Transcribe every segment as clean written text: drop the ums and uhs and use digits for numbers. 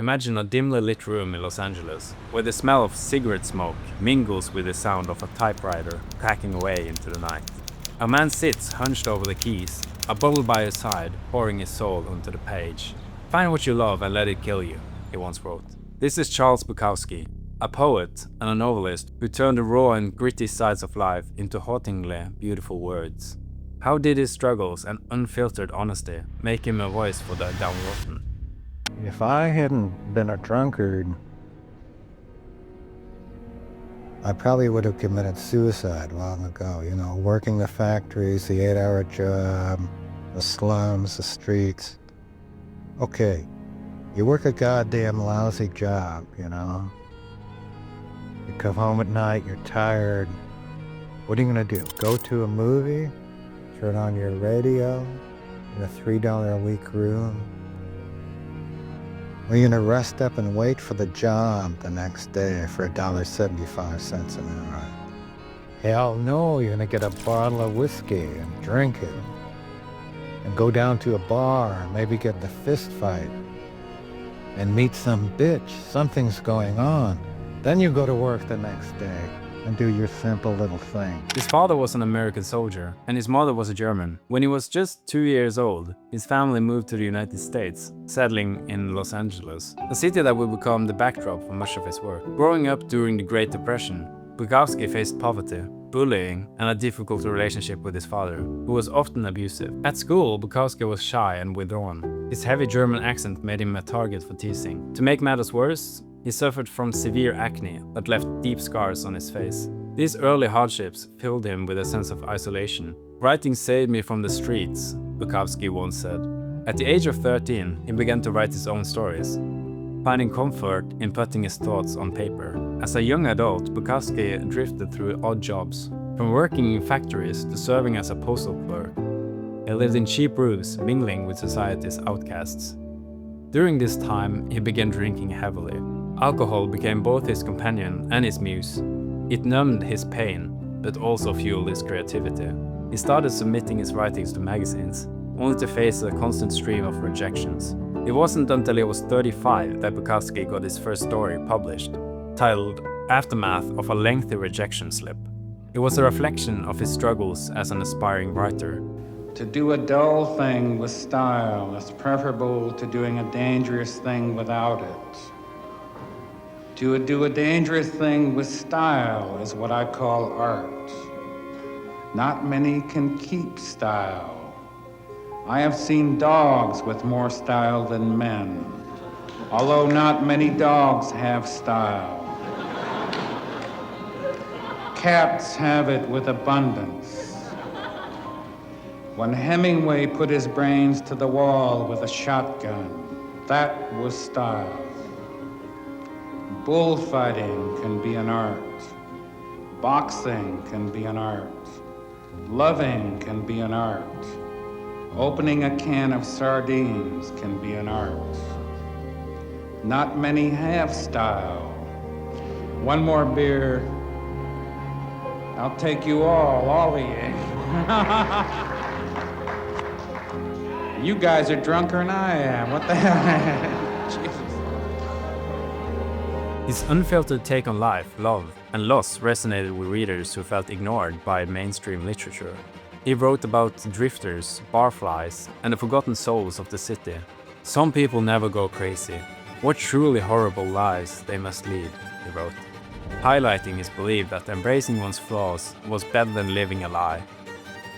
Imagine a dimly lit room in Los Angeles, where the smell of cigarette smoke mingles with the sound of a typewriter cracking away into the night. A man sits hunched over the keys, a bottle by his side, pouring his soul onto the page. "Find what you love and let it kill you," he once wrote. This is Charles Bukowski, a poet and a novelist who turned the raw and gritty sides of life into hauntingly beautiful words. How did his struggles and unfiltered honesty make him a voice for the downtrodden? If I hadn't been a drunkard, I probably would have committed suicide long ago. You know, working the factories, the 8-hour job, the slums, the streets. Okay, you work a goddamn lousy job, you know. You come home at night, you're tired. What are you gonna do? Go to a movie? Turn on your radio in a $3 a week room? Or are you gonna rest up and wait for the job the next day for $1.75 an hour? Hell no, you're gonna get a bottle of whiskey and drink it. And go down to a bar and maybe get in a fist fight. And meet some bitch, something's going on. Then you go to work the next day and do your simple little thing. His father was an American soldier, and his mother was a German. When he was just 2 years old, his family moved to the United States, settling in Los Angeles, a city that would become the backdrop for much of his work. Growing up during the Great Depression, Bukowski faced poverty, bullying, and a difficult relationship with his father, who was often abusive. At school, Bukowski was shy and withdrawn. His heavy German accent made him a target for teasing. To make matters worse, he suffered from severe acne that left deep scars on his face. These early hardships filled him with a sense of isolation. "Writing saved me from the streets," Bukowski once said. At the age of 13, he began to write his own stories, finding comfort in putting his thoughts on paper. As a young adult, Bukowski drifted through odd jobs, from working in factories to serving as a postal clerk. He lived in cheap roofs, mingling with society's outcasts. During this time, he began drinking heavily. Alcohol became both his companion and his muse. It numbed his pain, but also fueled his creativity. He started submitting his writings to magazines, only to face a constant stream of rejections. It wasn't until he was 35 that Bukowski got his first story published, titled "Aftermath of a Lengthy Rejection Slip." It was a reflection of his struggles as an aspiring writer. To do a dull thing with style is preferable to doing a dangerous thing without it. To do a dangerous thing with style is what I call art. Not many can keep style. I have seen dogs with more style than men, although not many dogs have style. Cats have it with abundance. When Hemingway put his brains to the wall with a shotgun, that was style. Bullfighting can be an art. Boxing can be an art. Loving can be an art. Opening a can of sardines can be an art. Not many have style. One more beer. I'll take you all of you. You guys are drunker than I am. What the hell? Jesus. His unfiltered take on life, love, and loss resonated with readers who felt ignored by mainstream literature. He wrote about drifters, barflies, and the forgotten souls of the city. "Some people never go crazy. What truly horrible lives they must lead," he wrote, highlighting his belief that embracing one's flaws was better than living a lie.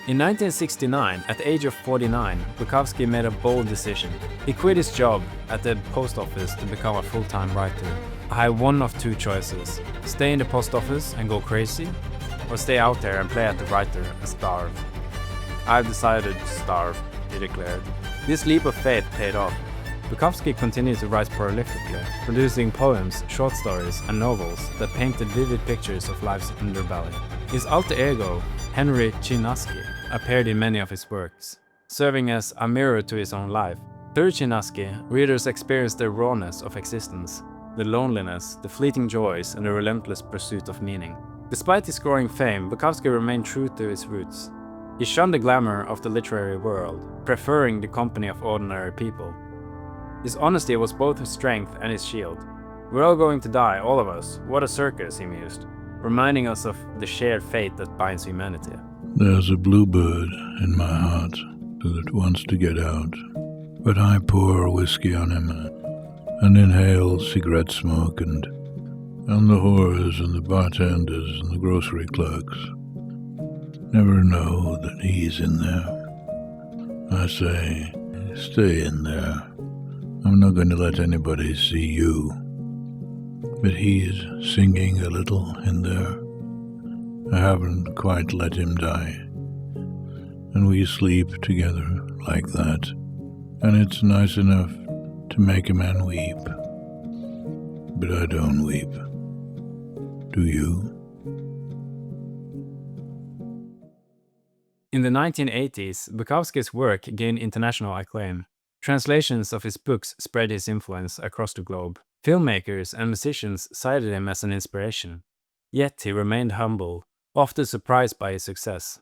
In 1969, at the age of 49, Bukowski made a bold decision. He quit his job at the post office to become a full-time writer. "I have one of two choices: stay in the post office and go crazy, or stay out there and play at the writer and starve. I've decided to starve," he declared. This leap of faith paid off. Bukowski continued to write prolifically, producing poems, short stories, and novels that painted vivid pictures of life's underbelly. His alter ego, Henry Chinaski, appeared in many of his works, serving as a mirror to his own life. Through Chinaski, readers experienced the rawness of existence, the loneliness, the fleeting joys, and the relentless pursuit of meaning. Despite his growing fame, Bukowski remained true to his roots. He shunned the glamour of the literary world, preferring the company of ordinary people. His honesty was both his strength and his shield. "We're all going to die, all of us. What a circus," he mused, reminding us of the shared fate that binds humanity. There's a bluebird in my heart that wants to get out, but I pour whiskey on him and inhale cigarette smoke and the whores and the bartenders and the grocery clerks never know that he's in there. I say, stay in there. I'm not going to let anybody see you. But he's singing a little in there. I haven't quite let him die. And we sleep together like that. And it's nice enough to make a man weep. But I don't weep. Do you? In the 1980s, Bukowski's work gained international acclaim. Translations of his books spread his influence across the globe. Filmmakers and musicians cited him as an inspiration. Yet he remained humble, often surprised by his success.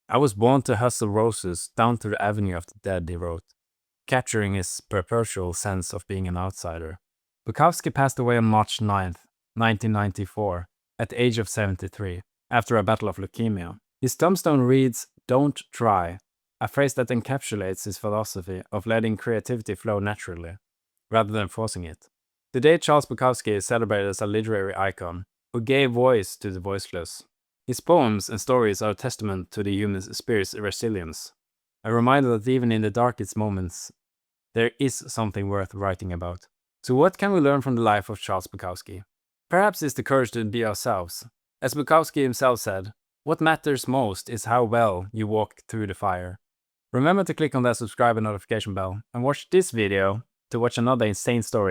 "I was born to hustle roses down to the avenue of the dead," he wrote, capturing his perpetual sense of being an outsider. Bukowski passed away on March 9, 1994, at the age of 73, after a battle of leukemia. His tombstone reads, "Don't try," a phrase that encapsulates his philosophy of letting creativity flow naturally, rather than forcing it. Today, Charles Bukowski is celebrated as a literary icon who gave voice to the voiceless. His poems and stories are a testament to the human spirit's resilience, a reminder that even in the darkest moments, there is something worth writing about. So what can we learn from the life of Charles Bukowski? Perhaps it's the courage to be ourselves. As Bukowski himself said, "What matters most is how well you walk through the fire." Remember to click on that subscribe and notification bell and watch this video to watch another insane story.